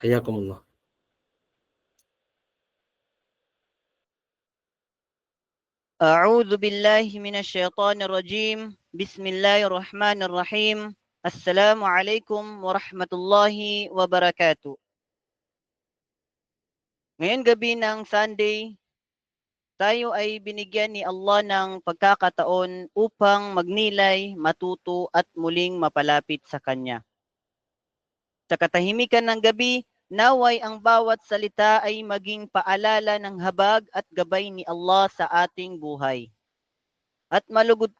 Hayakumullah. أعوذ بالله من الشيطان الرجيم بسم الله الرحمن الرحيم السلام عليكم ورحمة الله وبركاته. Ngayon gabi ng Sunday, tayo ay binigyan ni Allah ng pagkakataon upang magnilay, matuto at muling mapalapit sa Kanya. Sa katahimikan ng gabi, naway ang bawat salita ay maging paalala ng habag at gabay ni Allah sa ating buhay. At malugod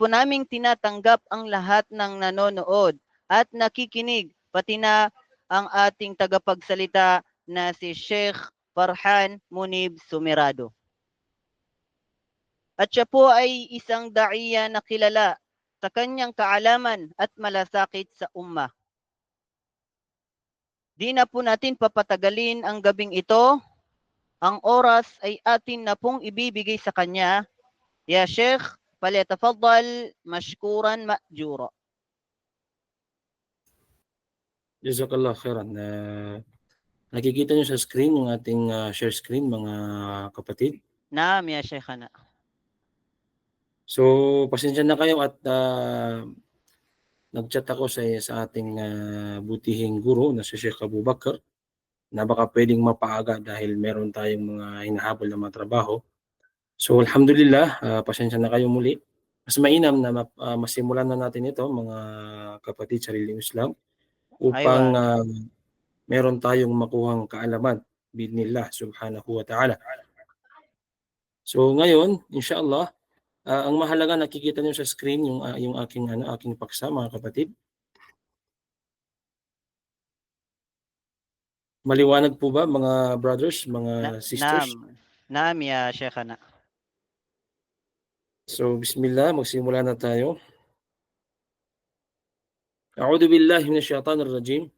po naming tinatanggap ang lahat ng nanonood at nakikinig, pati na ang ating tagapagsalita na si Sheikh Farhan Munib Sumirado. At siya po ay isang daiya na kilala sa kanyang kaalaman at malasakit sa ummah. Di na po natin papatagalin ang gabing ito. Ang oras ay atin na pong ibibigay sa kanya. Ya Sheikh, falyatafaddal mashkuran ma'jura. Jazakallah khairan. Nakikita nyo sa screen yung ating share screen, mga kapatid. Naam ya Sheikhana. So, pasensya na kayo at nag-chat ako sa ating butihing guro na si Sheikh Abu Bakr na baka pwedeng mapaaga dahil meron tayong mga hinahabol na mga trabaho. So, alhamdulillah, pasensya na kayo muli. Mas mainam na masimulan na natin ito, mga kapatid sa Sariling Islam, upang meron tayong makuhang kaalaman bi'idhnillah subhanahu wa ta'ala. So ngayon, inshallah, ang mahalaga, nakikita niyo sa screen yung aking paksa, mga kapatid. Maliwanag po ba, mga brothers, mga sisters? Naam ya Sheikhana. So bismillah, magsimula na tayo. A'udhu billahi minash shaitanir rajim.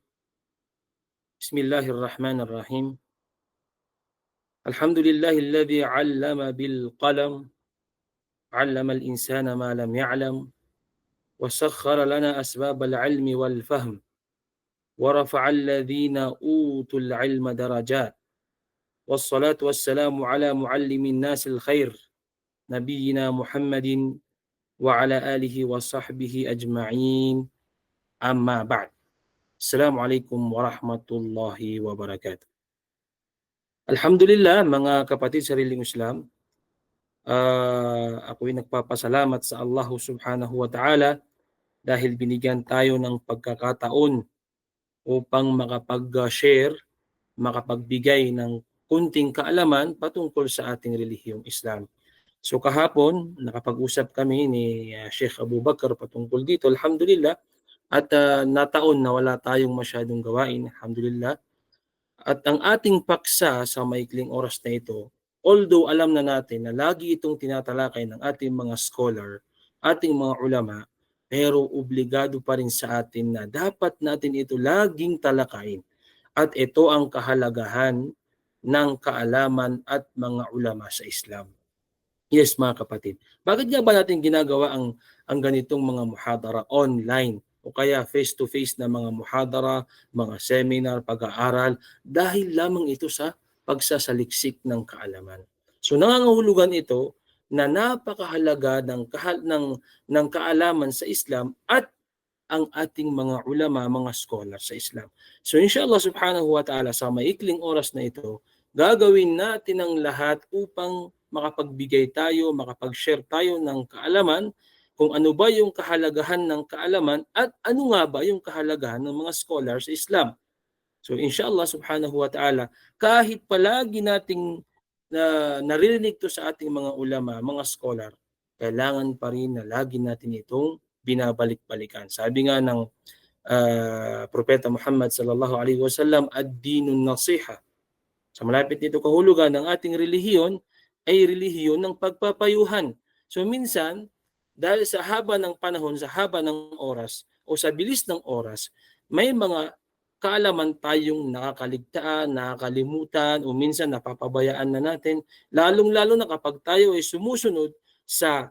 Bismillahirrahmanirrahim. Alhamdulillahi alladhi 'allama bil qalam, 'allama al-insana ma lam ya'lam, wa sakhkhara lana asbabal 'ilmi wal fahm, wa rafa'a alladhina utul 'ilma darajat. والصلاة والسلام على معلم الناس الخير نبينا محمد وعلى آله وصحبه أجمعين أما بعد السلام عليكم ورحمة الله وبركاته. Alhamdulillah, mga kapatid sa Sariling Islam, ako'y nagpapasalamat sa Allah subhanahu wa ta'ala dahil binigyan tayo ng pagkakataon upang makapag-share, makapagbigay ng kunting kaalaman patungkol sa ating relihiyong Islam. So kahapon, nakapag-usap kami ni Sheikh Abu Bakr patungkol dito, alhamdulillah, at nataon na wala tayong masyadong gawain, alhamdulillah. At ang ating paksa sa maikling oras na ito, although alam na natin na lagi itong tinatalakay ng ating mga scholar, ating mga ulama, pero obligado pa rin sa atin na dapat natin ito laging talakayin. At ito ang kahalagahan ng kaalaman at mga ulama sa Islam. Yes, mga kapatid. Bakit nga ba natin ginagawa ang ganitong mga muhadara online o kaya face-to-face na mga muhadara, mga seminar, pag-aaral, dahil lamang ito sa pagsasaliksik ng kaalaman. So nangangahulugan ito na napakahalaga ng kaalaman sa Islam at ang ating mga ulama, mga scholar sa Islam. So inshallah subhanahu wa ta'ala, sa maikling oras na ito, gagawin natin ang lahat upang makapagbigay tayo, makapag-share tayo ng kaalaman, kung ano ba yung kahalagahan ng kaalaman at ano nga ba yung kahalagahan ng mga scholar sa Islam. So inshallah subhanahu wa ta'ala, kahit palagi nating naririnig to sa ating mga ulama, mga scholar, kailangan pa rin na lagi natin itong binabalik-balikan. Sabi nga ng Propeta Muhammad sallallahu alaihi wasallam, ad-dinun nasiha. Sa malapit nito kahulugan ng ating relihiyon ay relihiyon ng pagpapayuhan. So minsan, dahil sa haba ng panahon, sa haba ng oras, o sa bilis ng oras, may mga kaalaman tayong nakakaligtaan, nakakalimutan, o minsan napapabayaan na natin, lalong-lalo na kapag tayo ay sumusunod sa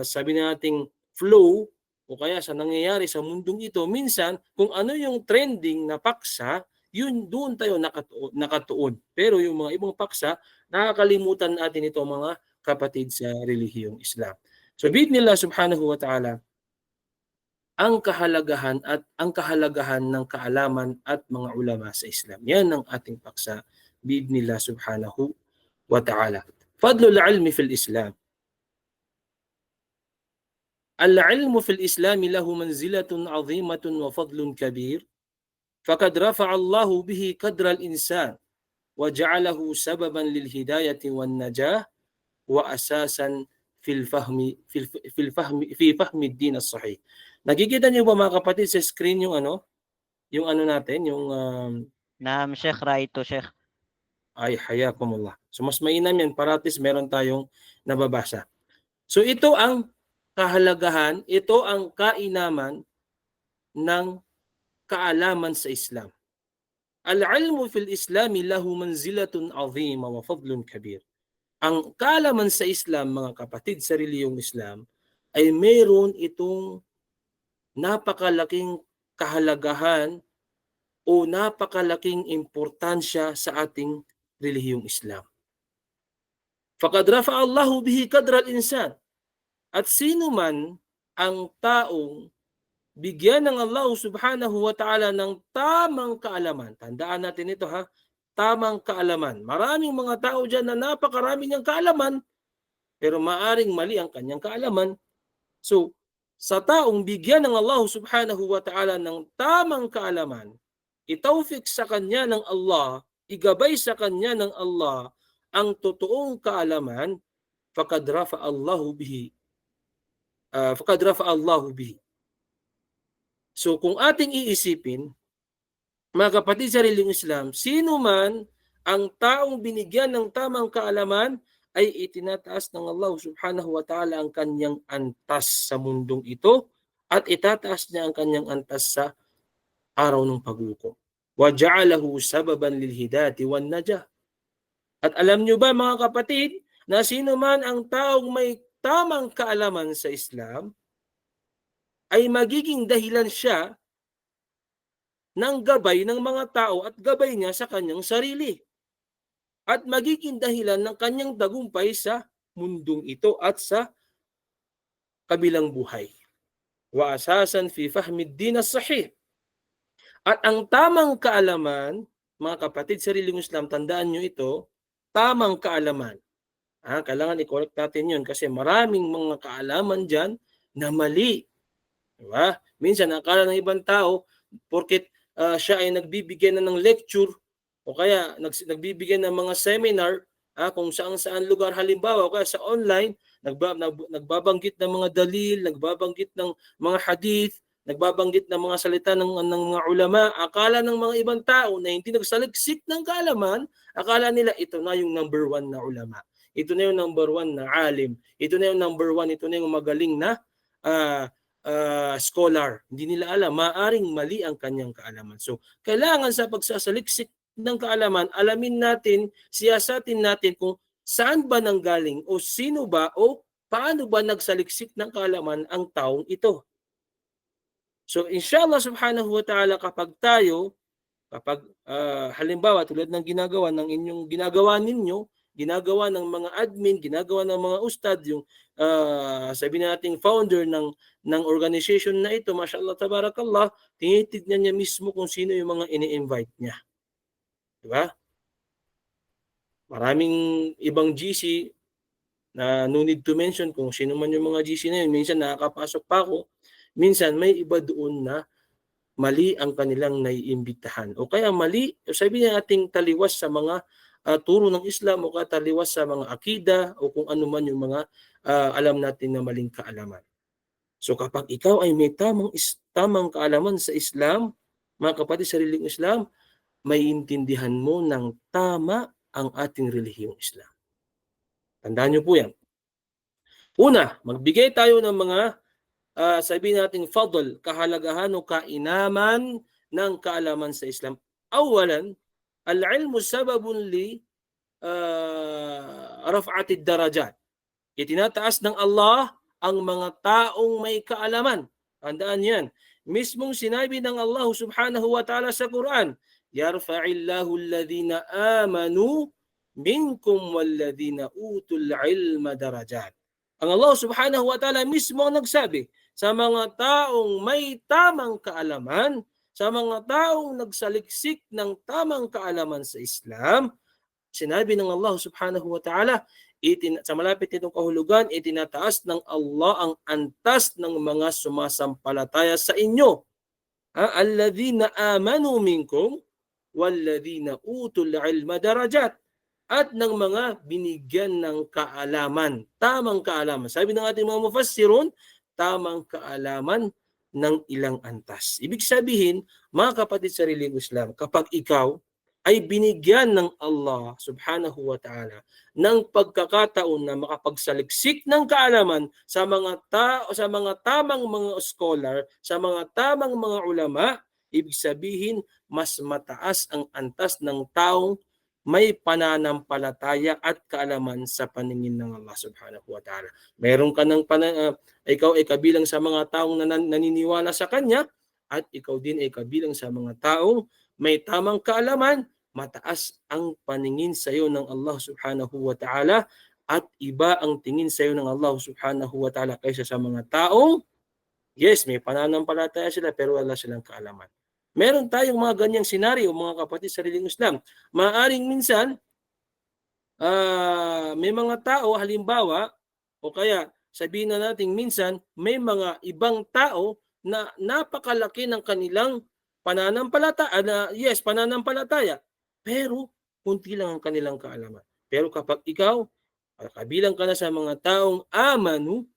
sabi nating flow o kaya sa nangyayari sa mundong ito, minsan kung ano yung trending na paksa, yun doon tayo nakatuon. Pero yung mga ibang paksa, nakakalimutan natin ito mga kapatid sa relihiyong Islam. So biidhnillah subhanahu wa ta'ala, ang kahalagahan ng kaalaman at mga ulama sa Islam. Yan ang ating paksa biidhnillah subhanahu wa ta'ala. Fadlul ilmi fil Islam. العلم في الإسلام له منزلة عظيمة وفضل كبير فقد رفع الله به قدر الإنسان وجعله سببا للهداية والنجاة وأساسا في فهم الدين الصحيح. Nakikita niyo ba mga kapatid sa screen yung ano natin, yung Naam, Sheikh, raito, Sheikh. ay hayakumullah. So mas mainam yan, paratis meron tayong nababasa. So ito ang kahalagahan, ito ang kainaman ng kaalaman sa Islam. Al-ilmu fil Islami lahu manzilatun azima wa fadlun kabir. Ang kaalaman sa Islam, mga kapatid, sa reliyong Islam, ay mayroon itong napakalaking kahalagahan o napakalaking importansya sa ating relihiyong Islam. Faqad rafa'a Allahu bihi qadra al-insan. At sino man ang taong bigyan ng Allah subhanahu wa ta'ala ng tamang kaalaman. Tandaan natin ito ha, tamang kaalaman. Maraming mga tao dyan na napakarami niyang kaalaman, pero maaring mali ang kanyang kaalaman. So, sa taong bigyan ng Allah subhanahu wa ta'ala ng tamang kaalaman, itawfik sa kanya ng Allah, igabay sa kanya ng Allah ang totoong kaalaman, faqad rafa'a Allahu bihi. So kung ating iisipin, mga kapatid sa relihiyong Islam, sino man ang taong binigyan ng tamang kaalaman ay itinataas ng Allah subhanahu wa ta'ala ang kanyang antas sa mundong ito at itataas niya ang kanyang antas sa araw ng paghukom. Wa ja'alahu sababan lil hidayati wan najah. At alam nyo ba mga kapatid, na sino man ang taong may tamang kaalaman sa Islam ay magiging dahilan siya ng gabay ng mga tao at gabay niya sa kanyang sarili. At magiging dahilan ng kanyang tagumpay sa mundong ito at sa kabilang buhay. Wa asasan fi fahmid din as-sahih. At ang tamang kaalaman, mga kapatid sa relihiyong Islam, tandaan nyo ito, tamang kaalaman. Kailangan i-correct natin yun kasi maraming mga kaalaman dyan na mali. Diba? Minsan, akala ng ibang tao, porket siya ay nagbibigay na ng lecture o kaya nagbibigay ng mga seminar kung saan lugar, halimbawa o kaya sa online, nagbabanggit ng mga dalil, nagbabanggit ng mga hadith, nagbabanggit ng mga salita ng mga ulama. Akala ng mga ibang tao na hindi nagsaliksik ng kaalaman, akala nila ito na yung number 1 na ulama. Ito na yung number 1 na alim. Ito na yung number 1, ito na yung magaling na scholar. Hindi nila alam, maaring mali ang kanyang kaalaman. So, kailangan sa pagsasaliksik ng kaalaman, alamin natin, siyasatin natin kung saan ba nanggaling o sino ba o paano ba nagsaliksik ng kaalaman ang taong ito. So, inshallah subhanahu wa ta'ala, kapag halimbawa tulad ng ginagawa ninyo, ginagawa ng mga admin, ginagawa ng mga ustad, yung sabi nating founder ng organization na ito, mashallah tabarakallah, tinitignan niya mismo kung sino yung mga ini-invite niya. Diba? Maraming ibang GC na no need to mention kung sino man yung mga GC na yun. Minsan nakakapasok pa ako, minsan may iba doon na mali ang kanilang naiimbitahan. O kaya mali, sabi niya ating taliwas sa mga turo ng Islam o kataliwas sa mga akida o kung ano man yung mga alam natin na maling kaalaman. So kapag ikaw ay may tamang kaalaman sa Islam, mga kapatid sa relihiyong Islam, may intindihan mo ng tama ang ating relihiyong Islam. Tandaan niyo po yan. Una, magbigay tayo ng mga sabihin natin fadl, kahalagahan o kainaman ng kaalaman sa Islam. Awalan, al-ilmu sababun li raf'atid darajat. Itinataas ng Allah ang mga taong may kaalaman. Tandaan yan. Mismong sinabi ng Allah subhanahu wa ta'ala sa Quran, Yarfa'illahu alladhina amanu minkum walladhina utul ilma darajat. Ang Allah subhanahu wa ta'ala mismo ang nagsabi sa mga taong may tamang kaalaman, sa mga taong nagsaliksik ng tamang kaalaman sa Islam, sinabi ng Allah subhanahu wa ta'ala, sa malapit nitong kahulugan, itinataas ng Allah ang antas ng mga sumasampalataya sa inyo. Alladhina amanu minkum walladhina utul ilma darajat. At ng mga binigyan ng kaalaman, tamang kaalaman. Sabi ng ating mga mufassirun, tamang kaalaman ng ilang antas. Ibig sabihin, mga kapatid sa relihiyon Islam, kapag ikaw ay binigyan ng Allah subhanahu wa ta'ala ng pagkakataon na makapagsaliksik ng kaalaman sa mga sa mga tamang mga scholar, sa mga tamang mga ulama, ibig sabihin mas mataas ang antas ng taong may pananampalataya at kaalaman sa paningin ng Allah subhanahu wa ta'ala. Meron ka ng ikaw ay kabilang sa mga taong naniniwala sa Kanya at ikaw din ay kabilang sa mga taong may tamang kaalaman, mataas ang paningin sa iyo ng Allah subhanahu wa ta'ala at iba ang tingin sa iyo ng Allah subhanahu wa ta'ala kaysa sa mga taong, yes, may pananampalataya sila pero wala silang kaalaman. Meron tayong mga ganyang senaryo, mga kapatid sa relihiyong Islam. Maaring minsan, may mga tao, halimbawa, o kaya sabihin na natin minsan, may mga ibang tao na napakalaki ng kanilang pananampalataya, pananampalataya, pero kunti lang ang kanilang kaalaman. Pero kapag ikaw, kabilang ka na sa mga taong amanu,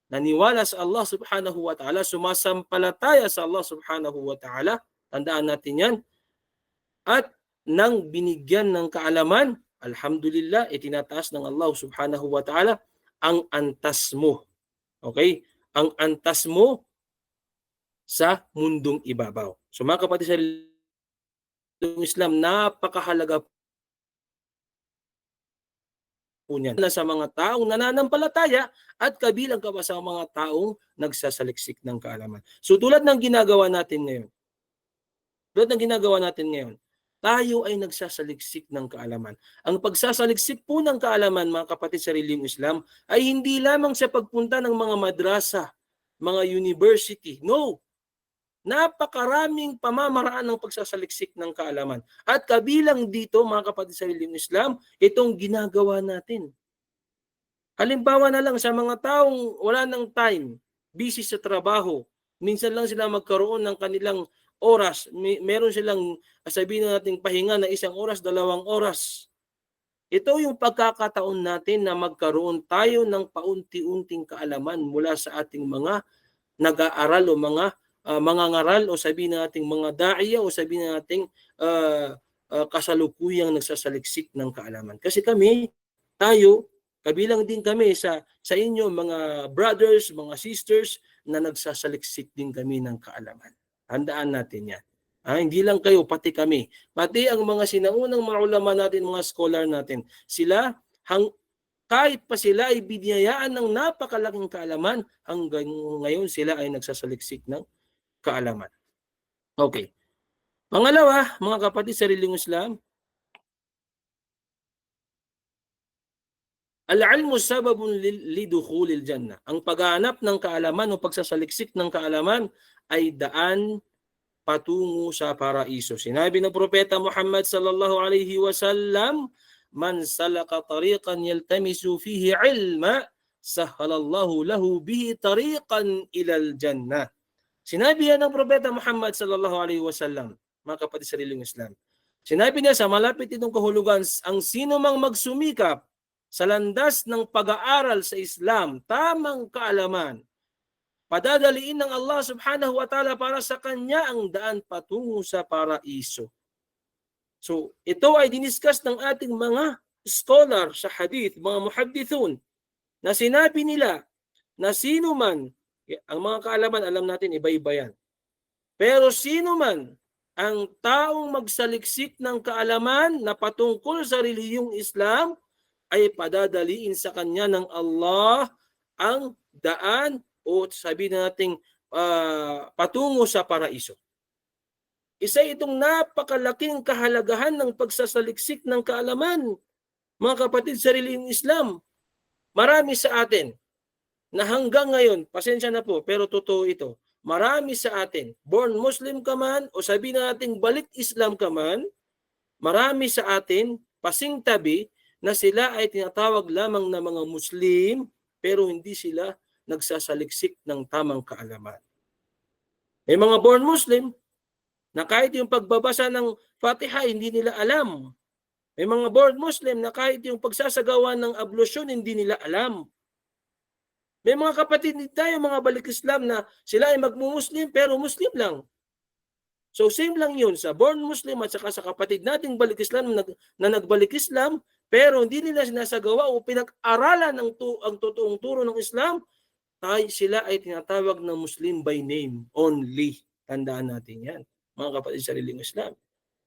naniwala sa Allah subhanahu wa ta'ala, sumasampalataya sa Allah subhanahu wa ta'ala, tandaan natin yan, at nang binigyan ng kaalaman, alhamdulillah, itinataas ng Allah subhanahu wa ta'ala ang antas mo. Okay? Ang antas mo sa mundong ibabaw. So mga kapatid sa Islam, napakahalaga po niyan sa mga taong nananampalataya at kabilang ka pa sa mga taong nagsasaliksik ng kaalaman. So tulad ng ginagawa natin ngayon, tayo ay nagsasaliksik ng kaalaman. Ang pagsasaliksik po ng kaalaman, mga kapatid sa relihiyong Islam, ay hindi lamang sa pagpunta ng mga madrasa, mga university. No! Napakaraming pamamaraan ng pagsasaliksik ng kaalaman. At kabilang dito, mga kapatid sa relihiyong Islam, itong ginagawa natin. Halimbawa na lang sa mga taong wala ng time, busy sa trabaho, minsan lang sila magkaroon ng kanilang oras. Meron silang sabihin natin pahinga na 1 oras, 2 oras. Ito yung pagkakataon natin na magkaroon tayo ng paunti-unting kaalaman mula sa ating mga nag-aaral o mga ngaral o sabihin natin mga daiya o sabihin natin kasalukuyang nagsasaliksik ng kaalaman. Kasi tayo, kabilang din kami sa inyo mga brothers, mga sisters na nagsasaliksik din kami ng kaalaman. Handaan natin yan. Hindi lang kayo, pati kami. Pati ang mga sinaunang mga ulama natin, mga scholar natin. Sila, kahit pa sila ay biniyayaan ng napakalaking kaalaman, hanggang ngayon sila ay nagsasaliksik ng kaalaman. Okay. Pangalawa, mga kapatid sa relihiyong Islam, al-ilmu sababun lidukhulil jannah. Ang paghahanap ng kaalaman o pagsasaliksik ng kaalaman ay daan patungo sa paraiso. Sinabi ng propeta Muhammad sallallahu alaihi wasallam, man salaka tariqan yaltamisu fihi ilma, sahhalallahu lahu bihi tariqan ilal jannah. Sinabi yan ng propeta Muhammad sallallahu alaihi wasallam, mga kapatid sa relihiyong Islam. Sinabi niya sa malapit itong kahulugan, ang sino mang magsumikap sa landas ng pag-aaral sa Islam, tamang kaalaman, padadaliin ng Allah subhanahu wa ta'ala para sa kanya ang daan patungo sa paraiso. So, ito ay diniscuss ng ating mga scholar sa hadith, mga muhaddithun, na sinabi nila na sino man, ang mga kaalaman, alam natin, iba-iba yan. Pero sino man ang taong magsaliksik ng kaalaman na patungkol sa relihiyong Islam, ay padadaliin sa kanya ng Allah ang daan o sabihin natin patungo sa paraiso. Isa itong napakalaking kahalagahan ng pagsasaliksik ng kaalaman. Mga kapatid sa relihiyong Islam, marami sa atin na hanggang ngayon, pasensya na po, pero totoo ito, marami sa atin, born Muslim ka man o sabihin natin balik Islam ka man, marami sa atin, pasing tabi, na sila ay tinatawag lamang na mga Muslim, pero hindi sila nagsasaliksik ng tamang kaalaman. May mga born Muslim na kahit yung pagbabasa ng Fatiha, hindi nila alam. May mga born Muslim na kahit yung pagsasagawa ng ablusyon, hindi nila alam. May mga kapatid tayo, mga balik Islam na sila ay magmumuslim pero Muslim lang. So same lang yun sa born Muslim at saka sa kapatid nating balik Islam na nagbalik Islam pero hindi nila sinasagawa o pinag-aralan ang totoong turo ng Islam, sila ay tinatawag na Muslim by name only. Tandaan natin yan, mga kapatid sa relihiyong Islam.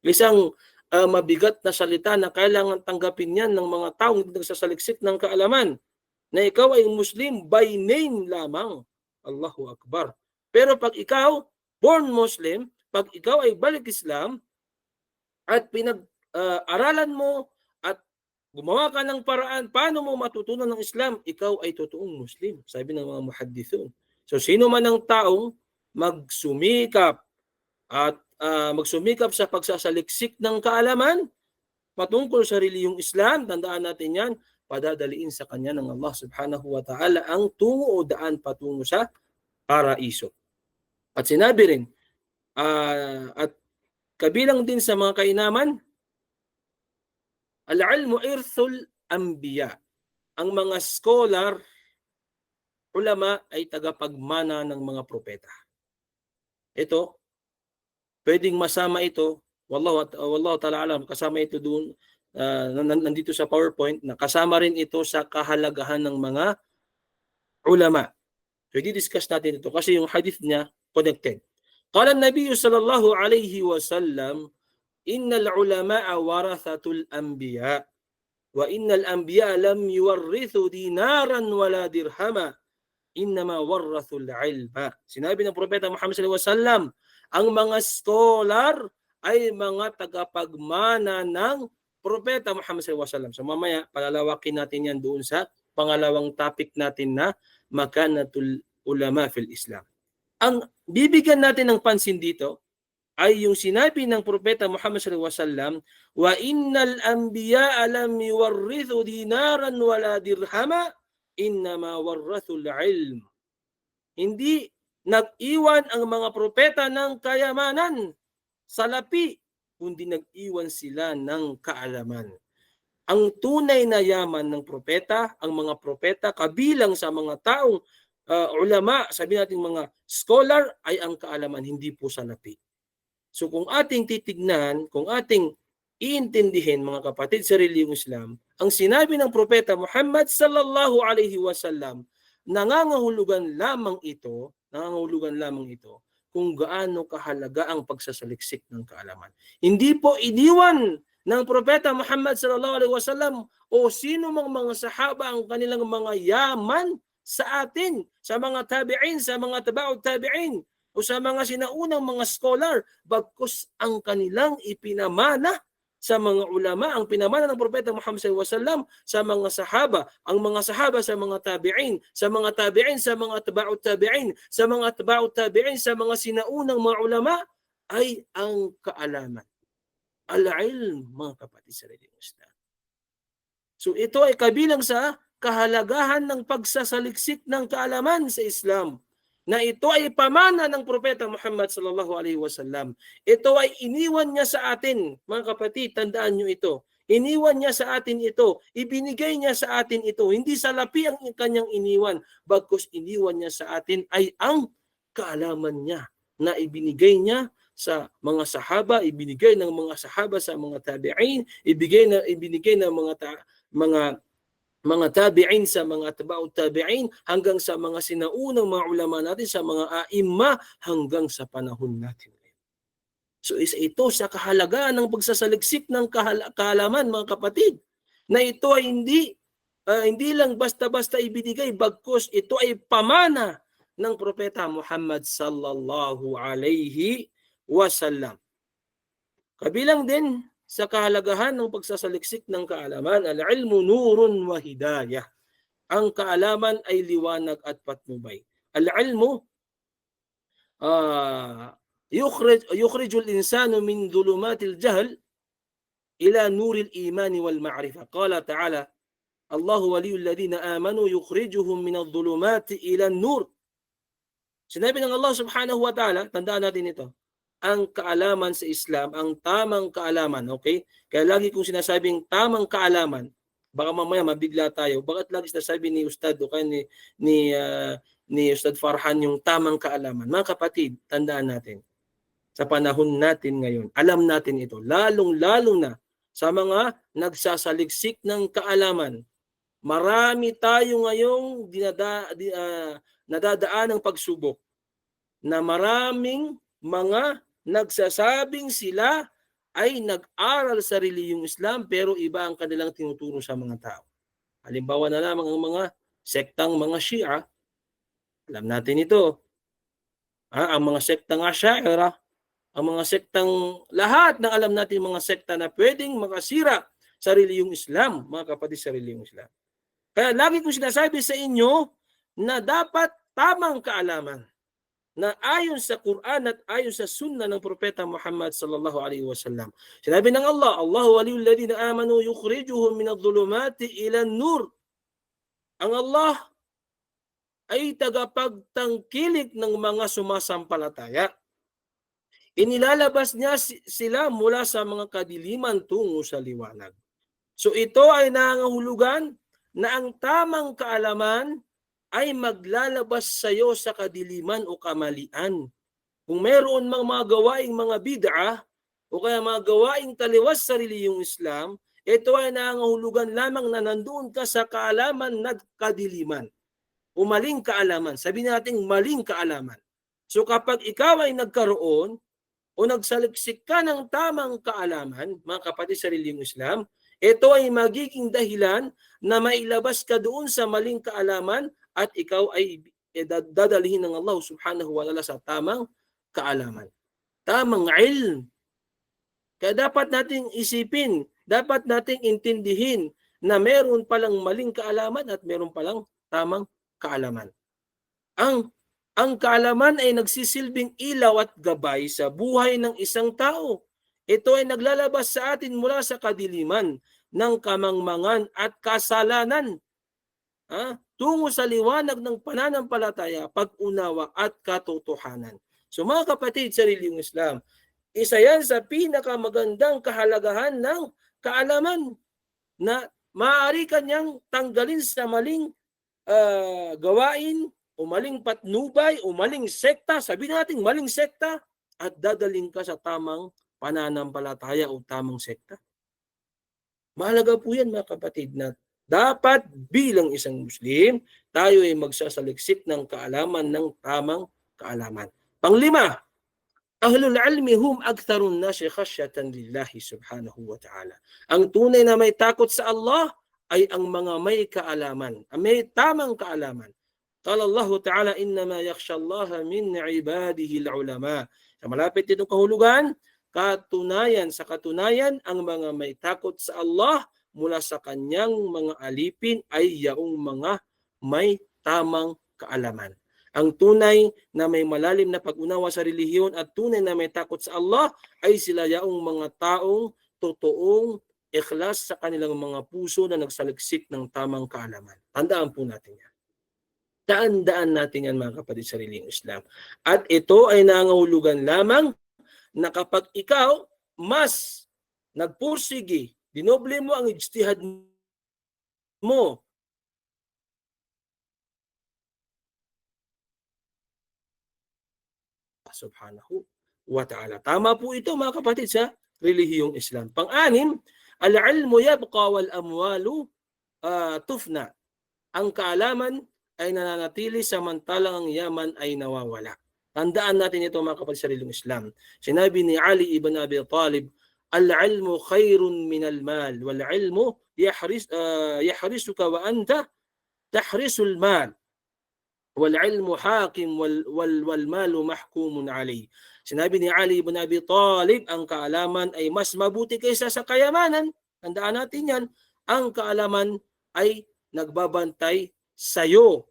Isang mabigat na salita na kailangan tanggapin yan ng mga taong nagsasaliksik ng kaalaman, na ikaw ay Muslim by name lamang. Allahu Akbar. Pero pag ikaw, born Muslim, pag ikaw ay balik Islam, at pinag-aralan mo at gumawa ka ng paraan paano mo matutunan ng Islam, ikaw ay totoong Muslim, sabi ng mga muhaddithun. So sino man ang taong magsumikap at magsumikap sa pagsasaliksik ng kaalaman patungkol sa relihiyong Islam, tandaan natin yan, padadaliin sa kanya ng Allah subhanahu wa ta'ala ang tungo o daan patungo sa paraiso. At sinabi rin, at kabilang din sa mga kainaman, al-ilmu irthul anbiya. Ang mga scholar, ulama ay tagapagmana ng mga propeta. Ito, pwedeng masama ito, wallahu ta'ala alam, kasama ito doon, nandito sa PowerPoint, na kasama rin ito sa kahalagahan ng mga ulama. So, i-discuss natin ito kasi yung hadith niya connected. Qala an-nabiy sallallahu alayhi wa sallam, innal ulama'a warathatul anbiya wa innal anbiya lam yuwarrithu dinaran wala dirhama innama warrathul ilma. Sinabi ng propeta Muhammad sallallahu alaihi wasallam, ang mga scholar ay mga tagapagmana ng propeta Muhammad sallallahu alaihi wasallam. So mamaya palalawakin natin yan doon sa pangalawang topic natin na makanatul ulama fil Islam. Ang bibigyan natin ng pansin dito ay yung sinabi ng propeta Muhammad sallallahu alaihi wasallam, wa innal anbiya lam yuwarrithu dinaran wala dirhama innama warrathul ilm. Hindi nag-iwan ang mga propeta ng kayamanan, salapi, kundi nag-iwan sila ng kaalaman. Ang tunay na yaman ng propeta, ang mga propeta, kabilang sa mga taong ulama, sabi natin mga scholar, ay ang kaalaman, hindi po salapi. So kung ating titignan, kung ating iintindihin mga kapatid sa relihiyong Islam, ang sinabi ng propeta Muhammad sallallahu alaihi wasallam, nangangahulugan lamang ito kung gaano kahalaga ang pagsasaliksik ng kaalaman. Hindi po iniwan ng propeta Muhammad sallallahu alaihi wasallam o sino mang mga sahaba ang kanilang mga yaman sa atin, sa mga tabi'in, sa mga tabaut tabi'in, o sa mga sinaunang mga scholar, bagkus ang kanilang ipinamana sa mga ulama, ang pinamana ng propeta Muhammad sallallahu alaihi wasallam sa mga sahaba, ang mga sahaba sa mga tabi'in, sa mga tabi'in, sa mga tabaut tabi'in, sa mga tabaut tabi'in, sa mga sinaunang mga ulama, ay ang kaalaman. Al-ilm, mga kapatid sa relihiyong Islam. So ito ay kabilang sa kahalagahan ng pagsasaliksik ng kaalaman sa Islam, na ito ay pamana ng propeta Muhammad sallallahu alaihi wasallam. Ito ay iniwan niya sa atin, mga kapatid, tandaan niyo ito. Iniwan niya sa atin ito, ibinigay niya sa atin ito. Hindi salapi ang kanyang iniwan, bagkus iniwan niya sa atin ay ang kaalaman niya na ibinigay niya sa mga sahaba, ibinigay ng mga sahaba sa mga tabi'in, ibinigay ng mga tabi'in sa mga tabaut tabi'in, hanggang sa mga sinaunang mga ulama natin, sa mga aimma, hanggang sa panahon natin. So isa ito sa kahalagahan ng pagsasaliksik ng kaalaman, mga kapatid, na ito ay hindi lang basta-basta ibinigay, bagkus ito ay pamana ng Propeta Muhammad sallallahu alayhi wasallam. Kabilang din sa kahalagahan ng pagsasaliksik ng kaalaman, al-ilmu nurun wa hidayah. Ang kaalaman ay liwanag at patnubay. Al-ilmu يخرج الإنسان من ظلمات الجهل إلى نور الإيمان والمعرفة. قال تعالى: الله ولي الذين آمنوا يخرجهم من الظلمات إلى النور. Sinabi ng Allah subhanahu wa ta'ala, tandaan natin ito, ang kaalaman sa Islam, ang tamang kaalaman, okay? Kaya lagi kong sinasabing tamang kaalaman, baka mamaya mabigla tayo, bakit lagi sinasabi ni Ustad o kaya ni Ustad Farhan yung tamang kaalaman? Mga kapatid, tandaan natin, sa panahon natin ngayon, alam natin ito, lalong-lalo na sa mga nagsasaliksik ng kaalaman. Marami tayo ngayong nadadaan ng pagsubok na maraming mga nagsasabing sila ay nag-aral sa relihiyong Islam pero iba ang kanilang tinuturo sa mga tao. Halimbawa na lamang ang mga sektang mga Shia, alam natin ito. Ang mga sektang Ash'ari, ang mga sektang lahat ng alam natin mga sekta na pwedeng makasira sa relihiyong Islam, mga kapatid sa relihiyong Islam. Kaya lagi kong sinasabi sa inyo na dapat tamang kaalaman na ayon sa Quran at ayon sa Sunnah ng Propeta Muhammad sallallahu alaihi wasallam. Sinabi ng Allah, Allahu waliyul ladina amanu yukhrijuhum minadh-dhulumati ila an-nur. Ang Allah ay tagapagtangkilik ng mga sumasampalataya. Inilalabas niya sila mula sa mga kadiliman tungo sa liwanag. So ito ay nangangahulugan na ang tamang kaalaman ay maglalabas sa iyo sa kadiliman o kamalian. Kung mayroon mang mga gawaing mga bid'ah o kaya mga gawaing taliwas sa relihiyong Islam, ito ay nangangahulugan lamang na nandoon ka sa kaalaman na kadiliman o maling kaalaman. Sabihin natin maling kaalaman. So kapag ikaw ay nagkaroon o nagsaliksik ka ng tamang kaalaman, mga kapatid sa relihiyong Islam, ito ay magiging dahilan na mailabas ka doon sa maling kaalaman at ikaw ay dadalhin ng Allah subhanahu wa ta'ala sa tamang kaalaman. Tamang ilm. Kaya dapat nating isipin, dapat nating intindihin na meron palang maling kaalaman at meron palang tamang kaalaman. Ang kaalaman ay nagsisilbing ilaw at gabay sa buhay ng isang tao. Ito ay naglalabas sa atin mula sa kadiliman ng kamangmangan at kasalanan. Tungo sa liwanag ng pananampalataya, pag-unawa at katotohanan. So mga kapatid sa relihiyong Islam, isa yan sa pinakamagandang kahalagahan ng kaalaman na maaari kanyang tanggalin sa maling gawain o maling patnubay o maling sekta, sabihin natin maling sekta, at dadaling ka sa tamang pananampalataya o tamang sekta. Mahalaga po yan mga kapatid na dapat bilang isang Muslim, tayo ay magsasaliksik ng kaalaman ng tamang kaalaman. Panglima, ahlul ilmi hum aktharun nasi khasyatan lillahi subhanahu wa ta'ala. Ang tunay na may takot sa Allah ay ang mga may kaalaman, may tamang kaalaman. Qala Allah ta'ala, innama yakhsha Allah min ibadihi al-ulama. Sa malapit itong kahulugan, sa katunayan, ang mga may takot sa Allah mula sa kanyang mga alipin ay yaong mga may tamang kaalaman. Ang tunay na may malalim na pag-unawa sa relihiyon at tunay na may takot sa Allah ay sila yaong mga taong totoong ikhlas sa kanilang mga puso na nagsaliksik ng tamang kaalaman. Tandaan po natin yan. Tandaan natin yan mga kapatid sa relihiyong Islam. At ito ay nangahulugan lamang na kapag ikaw mas nagpursige, dinoble mo ang ijtihad mo subhanahu wa ta'ala. Tama po ito mga kapatid sa relihiyong Islam. Pang-anim, al-ilmu yabqa wal amwalu tufna. Ang kaalaman ay nananatili samantalang ang yaman ay nawawala. Tandaan natin ito mga kapatid sa relihiyong Islam. Sinabi ni Ali ibn Abi Talib, al-ilmu khairun min al-mal wal ilmu yahrisuka wa anta tahrisul mal. wal ilmu hakim wal malu mahkumun alayh. Sinabi ni Ali ibn Abi Talib, ang kaalaman ay mas mabuti kaysa sa kayamanan. Tandaan natin yan. Ang kaalaman ay nagbabantay sa'yo.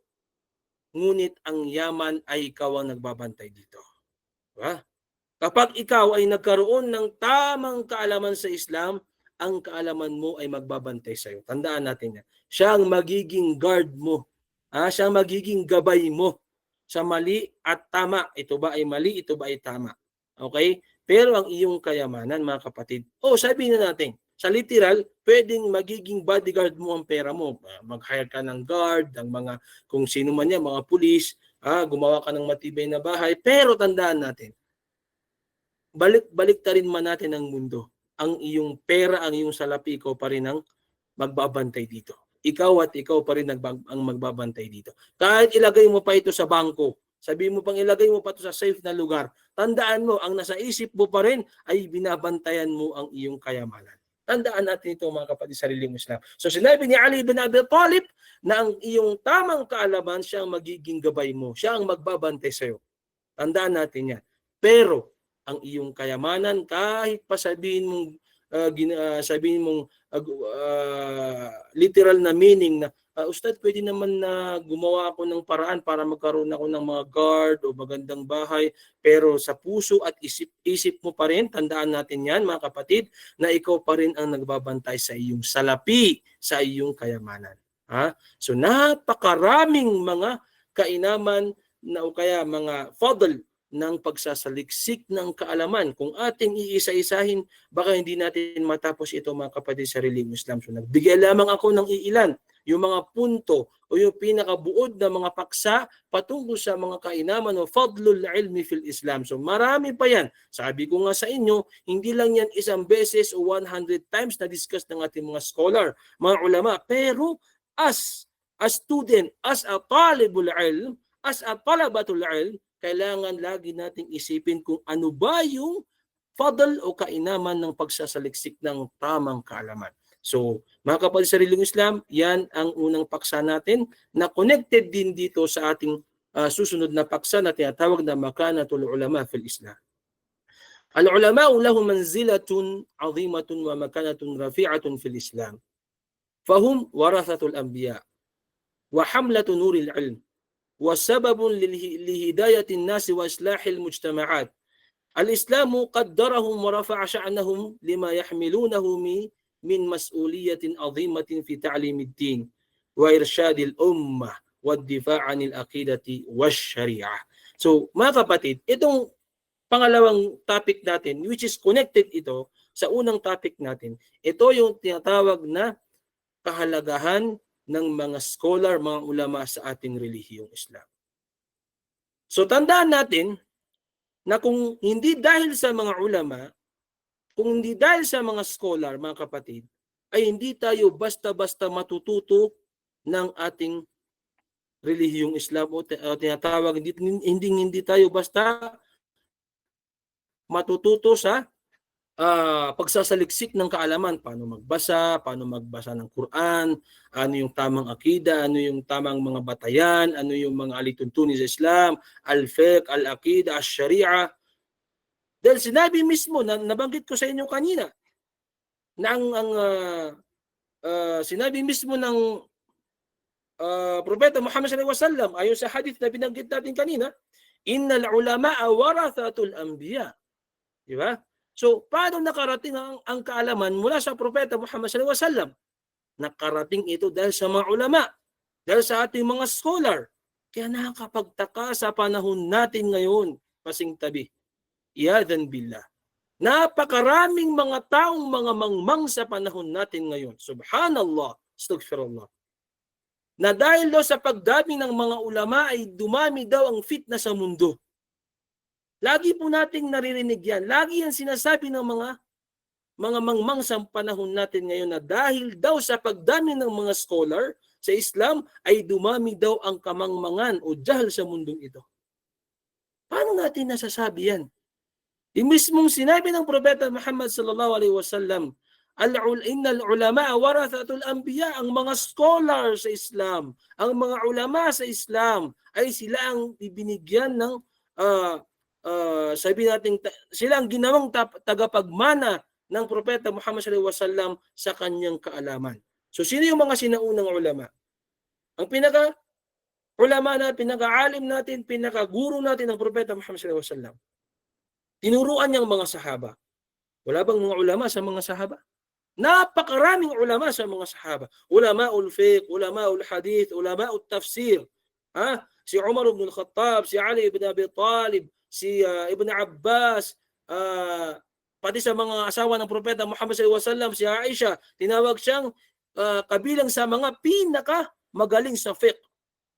Ngunit ang yaman ay ikaw ang nagbabantay dito. Diba? Kapag ikaw ay nagkaroon ng tamang kaalaman sa Islam, ang kaalaman mo ay magbabantay sa'yo. Tandaan natin yan. Siya ang magiging guard mo. Siya ang magiging gabay mo sa mali at tama. Ito ba ay mali? Ito ba ay tama? Okay? Pero ang iyong kayamanan, mga kapatid, sabihin na natin, sa literal, pwedeng magiging bodyguard mo ang pera mo. Mag-hire ka ng guard, ng mga, kung sino man yan, mga pulis, gumawa ka ng matibay na bahay. Pero tandaan natin, balik ta rin man natin ang mundo. Ang iyong pera, ang iyong salapi, ikaw pa rin ang magbabantay dito. Ikaw at ikaw pa rin ang magbabantay dito. Kahit ilagay mo pa ito sa bangko, sabihin mo pang ilagay mo pa ito sa safe na lugar, tandaan mo, ang nasa isip mo pa rin ay binabantayan mo ang iyong kayamanan. Tandaan natin ito, mga kapatid, sa sariling Islam. So sinabi ni Ali bin Abi Talib na ang iyong tamang kaalaman, siya ang magiging gabay mo. Siya ang magbabantay sa iyo. Tandaan natin yan. Pero ang iyong kayamanan, kahit pa sabihin mong literal na meaning na Ustad, pwede naman na gumawa ako ng paraan para magkaroon ako ng mga guard o magandang bahay, pero sa puso at isip mo pa rin, tandaan natin yan, mga kapatid, na ikaw pa rin ang nagbabantay sa iyong salapi, sa iyong kayamanan. So napakaraming mga kainaman na o kaya mga fadl ng pagsasaliksik ng kaalaman. Kung ating iisa-isahin, baka hindi natin matapos ito, mga kapatid, sa sariling Islam. So nagbigay lamang ako ng iilan, yung mga punto o yung pinakabuod na mga paksa patungkol sa mga kainaman o fadlul ilmi fil Islam. So marami pa yan. Sabi ko nga sa inyo, hindi lang yan isang beses o 100 times na discuss ng ating mga scholar, mga ulama. Pero as a student, as a talibul ilm, as a talabatul ilm, kailangan lagi nating isipin kung ano ba yung fadl o kainaman ng pagsasaliksik ng tamang kaalaman. So, mga kapatid sa sariling Islam, yan ang unang paksa natin na connected din dito sa ating susunod na paksa na tinatawag na makanatul ulama fil Islam. Al-ulama lahum manzilatun 'azimatun wa makanatun rafi'atun fil Islam. Fahum warathatul anbiya wa hamlatu nuril ilm wa sababun lihidayati an-nas wa islahil mujtama'at. Al-Islamu qaddarahum wa rafa'a sha'nahum lima yahmilunahu min mas'uliyatin azimatin fi ta'limid din wa irsyadil ummah wa ad-difa' 'anil aqidati wash syari'ah. So, mga kapatid, itong pangalawang topic natin, which is connected ito sa unang topic natin, ito yung tinatawag na kahalagahan ng mga scholar, mga ulama sa ating relihiyong Islam. So, tandaan natin na kung hindi dahil sa mga ulama, kung hindi dahil sa mga scholar, mga kapatid, ay hindi tayo basta-basta matututo ng ating relihiyong Islam o tinatawag, hindi tayo basta matututo sa pagsasaliksik ng kaalaman, paano magbasa ng Quran, ano yung tamang akida, ano yung tamang mga batayan, ano yung mga alituntunin sa Islam, al-fiqh, al-akida, al-sharia. Dahil sinabi mismo, nabanggit ko sa inyo kanina, na sinabi mismo ng Propeta Muhammad sallallahu alaihi wasallam, ayon sa hadith na binanggit natin kanina, innal ulama'a warathatul anbiya. Di ba? So, paano nakarating ang kaalaman mula sa Propeta Muhammad sallallahu alaihi wasallam? Nakarating ito dahil sa mga ulama, dahil sa ating mga scholar. Kaya nakakapagtaka sa panahon natin ngayon, pasing tabi. Iyadan billah. Napakaraming mga taong mga mangmang sa panahon natin ngayon. Subhanallah, astaghfirullah. Na dahil daw sa pagdami ng mga ulama ay dumami daw ang fitna sa mundo. Lagi po nating naririnig yan. Lagi yan sinasabi ng mga mangmang sa panahon natin ngayon na dahil daw sa pagdami ng mga scholar sa Islam ay dumami daw ang kamangmangan o jahal sa mundong ito. Paano natin nasasabi yan? Yung mismong sinabi ng Propeta Muhammad sallallahu alaihi wasallam, Innal ulama warathatul anbiya, ang mga scholar sa Islam, ang mga ulama sa Islam ay sila ang ibinigyan ng sabi natin sila ang ginawang tagapagmana ng propeta Muhammad sallallahu alaihi wasallam sa kanyang kaalaman. So sino yung mga sinaunang ulama? Ang ulama na pinaka-alim natin, pinaka-guru natin ng propeta Muhammad sallallahu alaihi wasallam. Tinuruan niyang mga sahaba. Wala bang mga ulama sa mga sahaba? Napakaraming ulama sa mga sahaba. Ulamaul fiqh, ulamaul hadith, ulamaul tafsir. Si Umar ibn al-Khattab, si Ali ibn Abi Talib, si Ibn Abbas, pati sa mga asawa ng propeta Muhammad sallallahu alaihi wasallam, si Aisha, tinawag siyang kabilang sa mga pinaka magaling sa fiqh.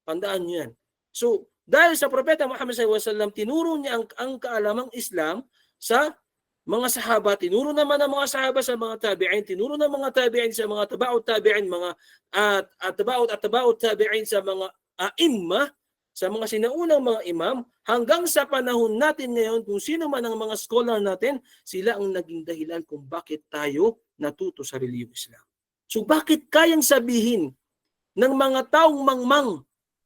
Tandaan niyo yan. So, dahil sa propeta Muhammad sallallahu alaihi wasallam, tinuro niya ang kaalamang Islam sa mga sahaba, tinuro naman ng mga sahaba sa mga tabi'in, tinuro ng mga tabi'in sa mga tabaut tabi'in, mga tabaut tabi'in sa mga a'imma, sa mga sinaunang mga imam, hanggang sa panahon natin ngayon, kung sino man ang mga scholar natin, sila ang naging dahilan kung bakit tayo natuto sa reliyong Islam. So bakit kayang sabihin ng mga taong mangmang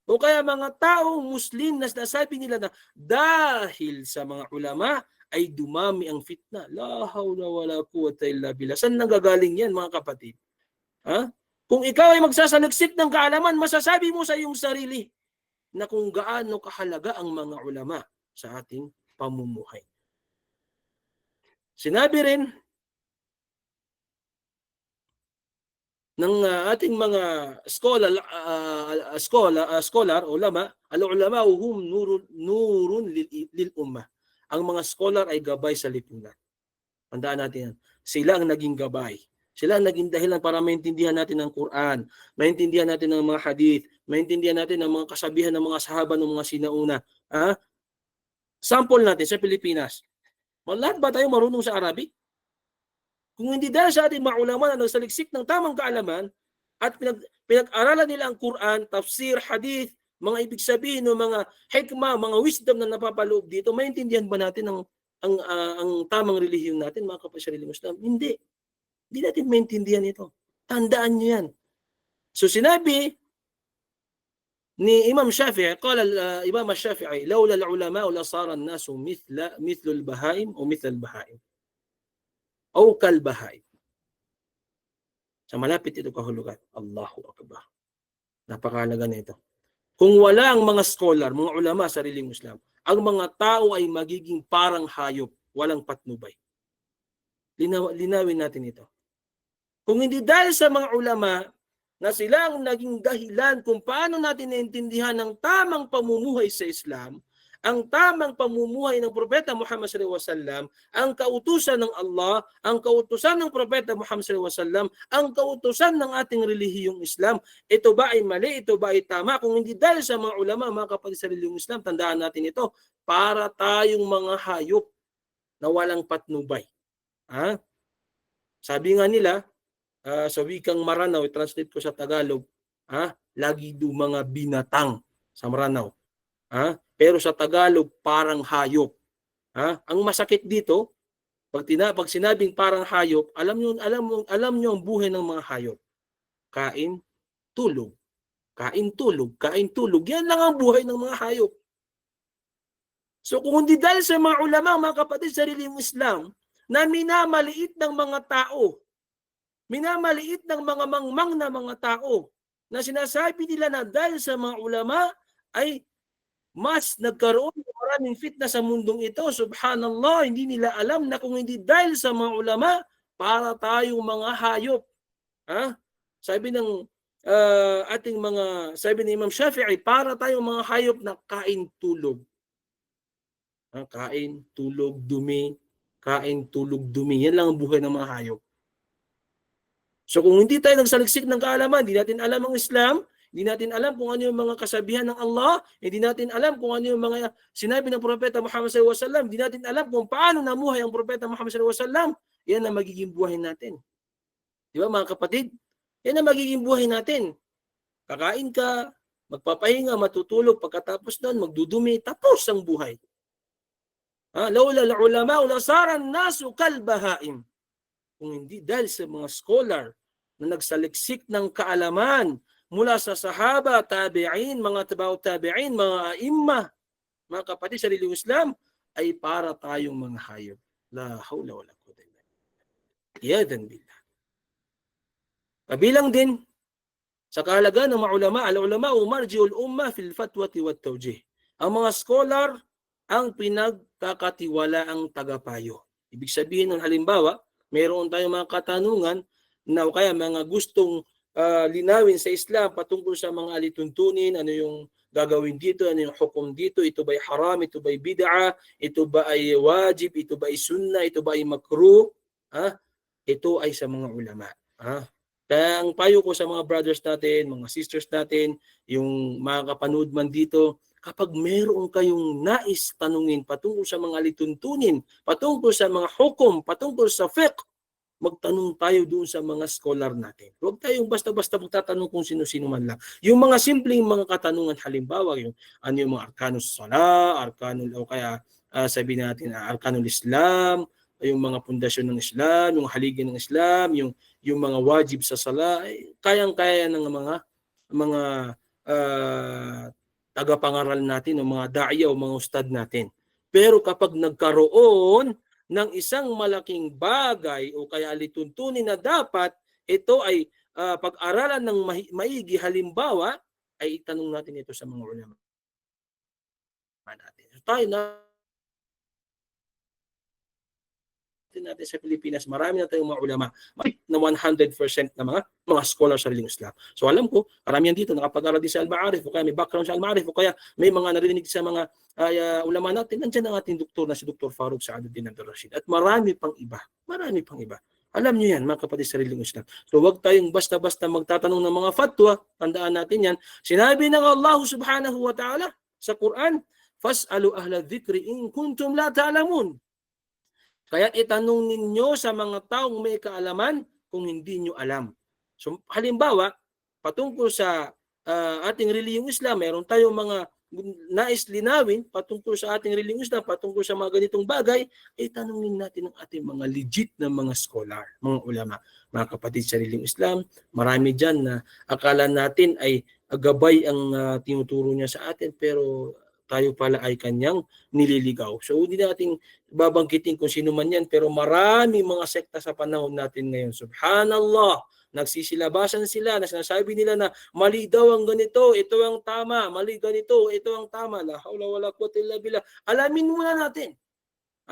o kaya mga taong Muslim na nasabi nila na dahil sa mga ulama ay dumami ang fitna? La hawla wala quwwata illa billah. Saan nagagaling yan, mga kapatid? Kung ikaw ay magsasaliksik ng kaalaman, masasabi mo sa iyong sarili na kung gaano kahalaga ang mga ulama sa ating pamumuhay. Sinabi rin ng ating mga scholar, ulama, al-ulama hum nurun lil ummah. Ang mga scholar ay gabay sa lipunan. Tandaan natin yan. Sila ang naging gabay. Sila ang naging dahilan para maintindihan natin ang Quran, maintindihan natin ang mga hadith, maintindihan natin ang mga kasabihan ng mga sahaba ng mga sinauna. Sample natin sa Pilipinas. Lahat ba tayo marunong sa Arabic? Kung hindi dahil sa ating mga ulama na nagsaliksik ng tamang kaalaman at pinag-aralan nila ang Quran, tafsir, hadith, mga ibig sabihin ng mga hikmah, mga wisdom na napapaloob dito, maintindihan ba natin ang tamang relihiyon natin, mga kapatid sa relihiyong Islam? Hindi. Hindi natin maintindihan ito. Tandaan niyo yan. So sinabi ni Imam Shafi'i, qala Imam Shafi'i, laula al-ulama la sara an-nasu mithla al-bahaim o mithla al-bahaim. O kal-bahaim. Sa malapit ito kahulugan. Allahu Akbar. Napakahalaga nito. Kung wala ang mga scholar, mga ulama sa relihiyong Islam, ang mga tao ay magiging parang hayop, walang patnubay. Linawin natin ito. Kung hindi dahil sa mga ulama na sila ang naging dahilan kung paano natin naintindihan ang tamang pamumuhay sa Islam, ang tamang pamumuhay ng propeta Muhammad sallallahu alaihi wasallam, ang kautusan ng Allah, ang kautusan ng propeta Muhammad sallallahu alaihi wasallam, ang kautusan ng ating relihiyong Islam, ito ba ay mali, ito ba ay tama? Kung hindi dahil sa mga ulama, mga kapatid sa relihiyong Islam, tandaan natin ito, para tayong mga hayop na walang patnubay. Sabi nga nila, sa wikang Maranao, i-translate ko sa Tagalog, lagi do mga binatang sa Maranao. Pero sa Tagalog, parang hayop. Ang masakit dito, pag sinabing parang hayop, alam niyo ang buhay ng mga hayop. Kain, tulog. Kain, tulog. Kain, tulog. Yan lang ang buhay ng mga hayop. So kung hindi dahil sa mga ulama, mga kapatid sa relihiyong Islam, na minamaliit ng mga tao, minamaliit ng mga mangmang na mga tao, na sinasabi nila na dahil sa mga ulama ay mas nagkaroon ng maraming fitna sa mundong ito. Subhanallah, hindi nila alam na kung hindi dahil sa mga ulama, para tayong mga hayop. Sabi ng sabi ni Imam Shafi'i, para tayong mga hayop na kain, tulog. Kain, tulog, dumi. Kain, tulog, dumi. Yan lang ang buhay ng mga hayop. So kung hindi tayo nagsaliksik ng kaalaman, hindi natin alam ang Islam, hindi natin alam kung ano yung mga kasabihan ng Allah, hindi natin alam kung ano yung mga sinabi ng propeta Muhammad sallallahu alaihi wasallam, hindi natin alam kung paano namuhay ang propeta Muhammad sallallahu alaihi wasallam, yan ang magiging buhay natin. Di ba mga kapatid? Yan ang magiging buhay natin. Kakain ka, magpapahinga, matutulog, pagkatapos doon, magdudumi, tapos ang buhay. Laula al-ulama la sara an-nasu kal-bahaim. kung hindi dahil sa mga scholar na nagsaliksik ng kaalaman mula sa sahaba, tabi'in, mga tabaw tabi'in, mga imma, mga kapatid sa reliyong Islam, ay para tayong mga hayop. La hawla wala quwwata illa billah. Iyadan billah. Kabilang din sa kahalagaan ng mga ulama, al-ulama marji'ul umma fil fatwati wat tawjih. Ang mga scholar ang pinagkakatiwalaang tagapayo. Ibig sabihin ng halimbawa, mayroon tayong mga katanungan na o kaya mga gustong linawin sa Islam patungkol sa mga alituntunin, ano yung gagawin dito, ano yung hukom dito, ito ba'y haram, ito ba'y bid'a, ito ba ay wajib, ito ba ay sunnah, ito ba ay makruh, ito ay sa mga ulama. Kaya ang payo ko sa mga brothers natin, mga sisters natin, yung mga kapanood man dito, kapag meron kayong nais tanungin patungkol sa mga lituntunin, patungkol sa mga hukom, patungkol sa fiqh, magtanong tayo doon sa mga scholar natin. Huwag tayong basta-basta magtatanong kung sino-sino man lang. Yung mga simpleng mga katanungan, halimbawa, yung ano yung mga arkanus sala, arkanul, o kaya sabihin natin, arkanul Islam, yung mga pundasyon ng Islam, yung haligi ng Islam, yung mga wajib sa sala, kayang-kaya ng mga tagapangaral natin, o mga da'ya o mga ustad natin. Pero kapag nagkaroon ng isang malaking bagay o kaya lituntunin na dapat ito ay pag-aralan ng maigi, halimbawa, ay itanong natin ito sa mga ulama natin. So, tayo natin sa Pilipinas, marami na tayong mga ulama na 100% na mga scholars sa reliyong Islam. So alam ko, karamihan dito nakapag-aral din sa Al-Ma'arif o kaya may background sa Al-Ma'arif o kaya may mga narinig sa mga ulama natin. Nandiyan ang ating doktor na si Dr. Farouk Saaduddin Abdul Rashid at marami pang iba. Alam niyo yan, mga kapatid sa reliyong Islam. So huwag tayong basta-basta magtatanong ng mga fatwa. Tandaan natin yan. Sinabi ng Allah subhanahu wa ta'ala sa Quran, "Fas'alu ahla dhikri in kuntum la ta'lamun." Kaya itanong ninyo sa mga taong may kaalaman kung hindi nyo alam. So halimbawa, patungkol sa ating reliyong Islam, meron tayong mga nais linawin patungkol sa ating reliyong Islam, patungkol sa mga ganitong bagay, tanungin natin ang ating mga legit na mga scholar, mga ulama. Mga kapatid sa reliyong Islam, marami dyan na akala natin ay gabay ang tinuturo niya sa atin, pero tayo pala ay kanyang nililigaw. So hindi natin babanggitin kung sino man yan, pero marami mga sekta sa panahon natin ngayon. Subhanallah, nagsisilabasan sila na sinasabi nila na mali daw ang ganito, ito ang tama, mali ganito, ito ang tama. La hawla wala quwwata illa billah. Alamin muna natin.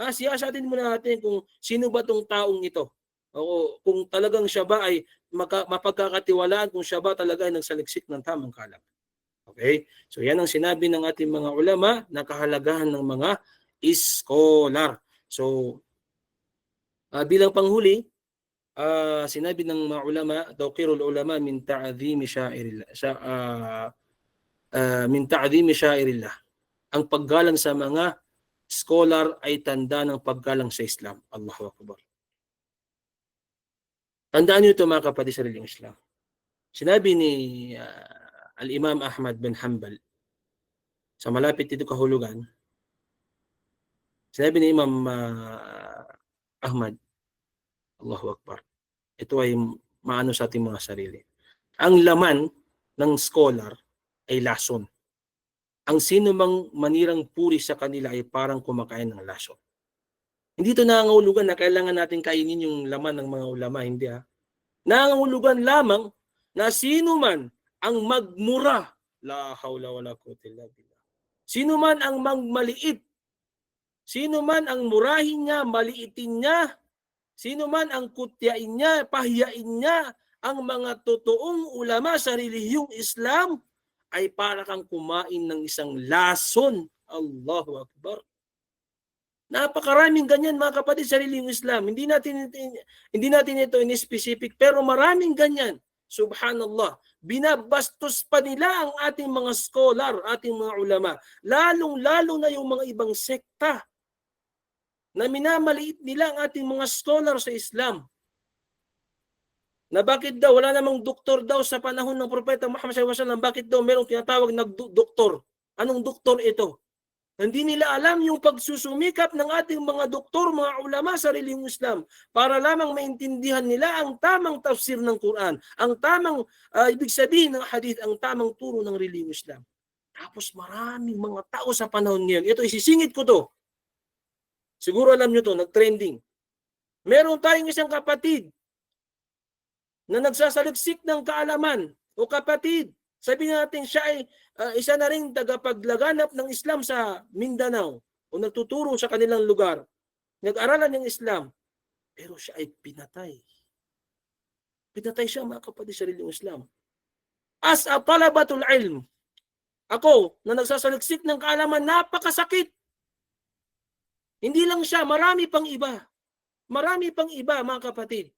Siyasatin muna natin kung sino ba tong taong ito. O kung talagang siya ba ay mapagkakatiwalaan, kung siya ba talaga ay nagsaliksik ng tamang kalam. Okay? So yan ang sinabi ng ating mga ulama na kahalagahan ng mga scholar. So bilang panghuli, sinabi ng mga ulama, tawqirul ulama min ta'dhimi sha'irillah. Min ta'dhimi sha'irillah. Ang paggalang sa mga scholar ay tanda ng paggalang sa Islam. Allahu Akbar. Tandaan niyo ito, mga kapatid sa reliyong Islam. Sinabi ni Al-Imam Ahmad bin Hanbal sa malapit dito kahulugan, sinabi ni Imam Ahmad, Allahu Akbar, ito ay maano sa ating mga sarili. Ang laman ng scholar ay lason. Ang sino mang manirang puri sa kanila ay parang kumakain ng lason. Hindi ito nangangahulugan na kailangan natin kainin yung laman ng mga ulama, hindi Nangangahulugan lamang na sino man ang magmura, la hawla wala quwwata illa billah. Sino man ang magmaliit, sino man ang murahin niya, maliitin niya, sino man ang kutyain niya, pahiyain niya ang mga totoong ulama sa relihiyong Islam, ay para kang kumain ng isang lason. Allahu Akbar. Napakaraming ganyan, mga kapatid, sa relihiyong Islam. Hindi natin ito in-specific, pero maraming ganyan. Subhanallah. Binabastos pa nila ang ating mga scholar, ating mga ulama. Lalong-lalo na yung mga ibang sekta na minamaliit nila ang ating mga scholar sa Islam. Na bakit daw, wala namang doktor daw sa panahon ng Propeta Muhammad SAW, bakit daw merong tinatawag na doktor? Anong doktor ito? Hindi nila alam yung pagsusumikap ng ating mga doktor, mga ulama sa relihiyong Islam para lamang maintindihan nila ang tamang tafsir ng Quran, ang tamang ibig sabihin ng hadith, ang tamang turo ng relihiyong Islam. Tapos maraming mga tao sa panahon ngayon. Ito, isisingit ko to. Siguro alam nyo to, nag-trending. Meron tayong isang kapatid na nagsasaliksik ng kaalaman o kapatid. Sabi natin siya ay isa na rin tagapaglaganap ng Islam sa Mindanao o nagtuturo sa kanilang lugar. Nag-aralan ng Islam. Pero siya ay pinatay. Pinatay siya mga kapatid sa relihiyong Islam. As a talabatul ilm, ako na nagsasaliksik ng kaalaman, napakasakit. Hindi lang siya, marami pang iba. Marami pang iba mga kapatid.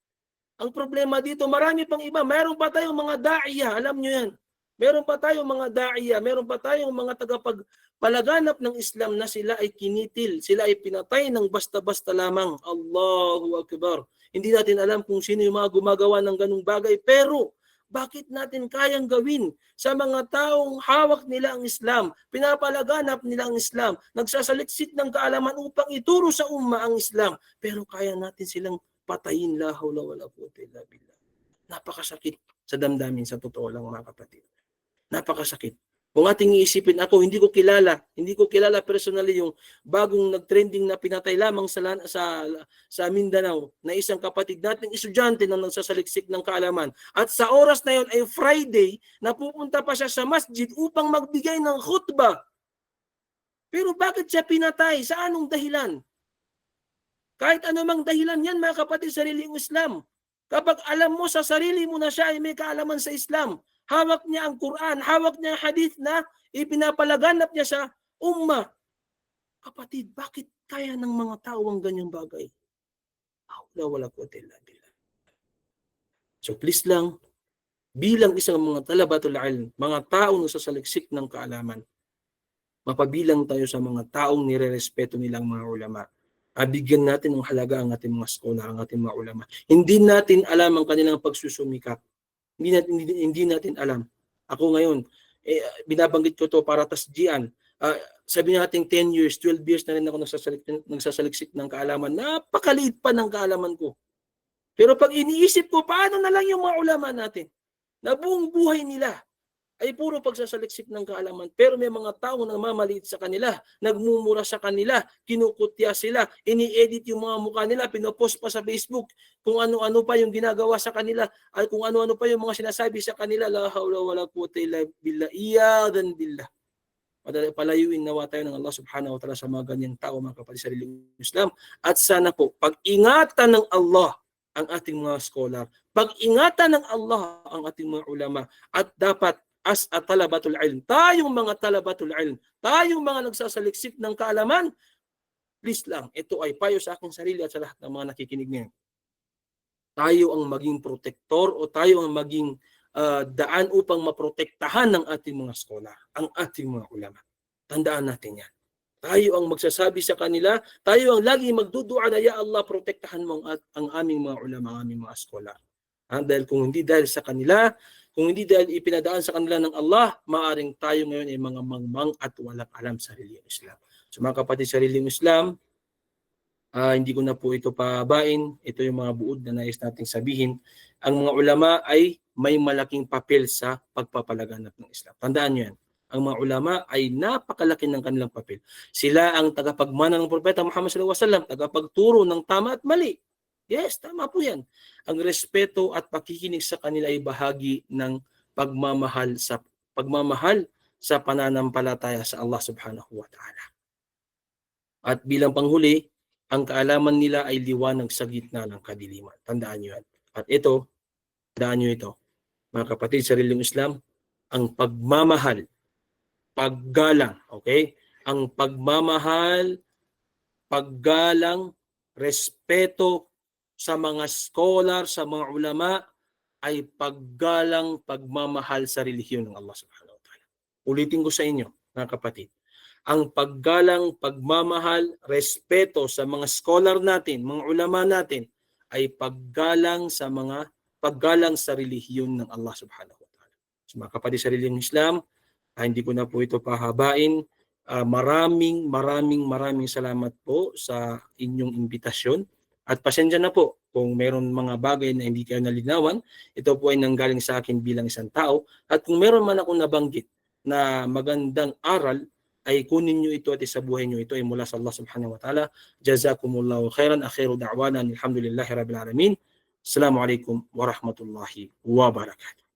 Ang problema dito, marami pang iba. Meron pa tayong mga da'iya, alam nyo yan. Meron pa tayong mga da'iya, meron pa tayong mga tagapagpalaganap ng Islam na sila ay kinitil, sila ay pinatay ng basta-basta lamang. Allahu Akbar. Hindi natin alam kung sino yung mga gumagawa ng ganung bagay, pero bakit natin kayang gawin sa mga taong hawak nila ang Islam, pinapalaganap nila ang Islam, nagsasaliksik ng kaalaman upang ituro sa umma ang Islam, pero kaya natin silang patayin, la hawla wala quwwata illa billah. Napakasakit sa damdamin, sa totoo lang mga kapatid. Napakasakit. Kung ating iisipin, ako hindi ko kilala personally yung bagong nag-trending na pinatay lamang sa Mindanao na isang kapatid nating estudyante na nagsasaliksik ng kaalaman. At sa oras na yon ay Friday, na pupunta pa siya sa masjid upang magbigay ng khutbah. Pero bakit siya pinatay? Sa anong dahilan? Kahit anumang dahilan yan mga kapatid sa relihiyong Islam. Kapag alam mo sa sarili mo na siya ay may kaalaman sa Islam, hawak niya ang Quran, hawak niya ang hadith na ipinapalaganap niya sa umma. Kapatid, bakit kaya ng mga tao ang ganyang bagay? Wala quwwata illa billah. So please lang, bilang isang mga talabatul ilm, mga taong nagsasaliksik ng kaalaman, mapabilang tayo sa mga taong nirerespeto nilang mga ulama. Bigyan natin ng halaga ang ating mga skolar, ang ating mga ulama. Hindi natin alam ang kanilang pagsusumikap. Hindi natin alam. Ako ngayon, binabanggit ko to para tasjian. Sabi natin 10 years, 12 years na rin ako nagsasaliksik ng kaalaman. Napakaliit pa ng kaalaman ko. Pero pag iniisip ko, paano na lang yung mga ulama natin? Na buong buhay nila ay puro pagsasaliksik ng kaalaman. Pero may mga tao na mamaliit sa kanila, nagmumura sa kanila, kinukutya sila, ini-edit yung mga mukha nila, pinopost pa sa Facebook, kung ano-ano pa yung ginagawa sa kanila, at kung ano-ano pa yung mga sinasabi sa kanila, la hawla wala quwwata illa billah, iyadan billah. Palayuin nawa tayo ng Allah subhanahu wa ta'ala sa mga ganyang tao, mga kapatid sa relihiyong Islam. At sana po, pag-ingatan ng Allah ang ating mga scholar, pag-ingatan ng Allah ang ating mga ulama, at dapat as a talabatul ilm, tayong mga talabatul ilm, tayong mga nagsasaliksik ng kaalaman, please lang, ito ay payo sa aking sarili at sa lahat ng mga nakikinig ngayon. Tayo ang maging protektor o tayo ang maging daan upang maprotektahan ng ating mga skolar, ang ating mga ulama. Tandaan natin yan. Tayo ang magsasabi sa kanila, tayo ang lagi magdudua na, ya Allah, protektahan mo ang aming mga ulama, ang aming mga skolar. Dahil kung hindi dahil sa kanila, kung hindi dahil ipinadaan sa kanila ng Allah, maaring tayo ngayon ay mga mangmang at walang alam sa relihiyong Islam. So mga kapatid sa relihiyong Islam, hindi ko na po ito pabain. Ito yung mga buod na nais nating sabihin. Ang mga ulama ay may malaking papel sa pagpapalaganap ng Islam. Tandaan nyo yan. Ang mga ulama ay napakalaki ng kanilang papel. Sila ang tagapagmana ng Propeta Muhammad SAW, tagapagturo ng tama at mali. Yes, tama po yan. Ang respeto at pakikinig sa kanila ay bahagi ng pagmamahal sa pananampalataya sa Allah subhanahu wa ta'ala. At bilang panghuli, ang kaalaman nila ay liwanag sa gitna ng kadiliman. Tandaan nyo yan. At ito, tandaan nyo ito, mga kapatid sa relihiyong Islam, ang pagmamahal, paggalang, okay? Ang pagmamahal, paggalang, respeto sa mga scholar, sa mga ulama, ay paggalang, pagmamahal sa relihiyon ng Allah subhanahu wa ta'ala. Ulitin ko sa inyo, mga kapatid. Ang paggalang, pagmamahal, respeto sa mga scholar natin, mga ulama natin, ay paggalang sa relihiyon ng Allah subhanahu wa ta'ala. So mga kapatid sa relihiyong Islam, hindi ko na po ito pahabain. Maraming salamat po sa inyong imbitasyon at pasensya na po kung meron mga bagay na hindi kayo nalinawan. Ito po ay nanggaling sa akin bilang isang tao at kung meron man akong nabanggit na magandang aral ay kunin nyo ito at isabuhay nyo. Ito ay mula sa Allah subhanahu wa ta'ala. Jazakumullahu khairan. Akhiru da'wana alhamdulillahi rabbil alamin. Assalamualaikum warahmatullahi wabarakatuh.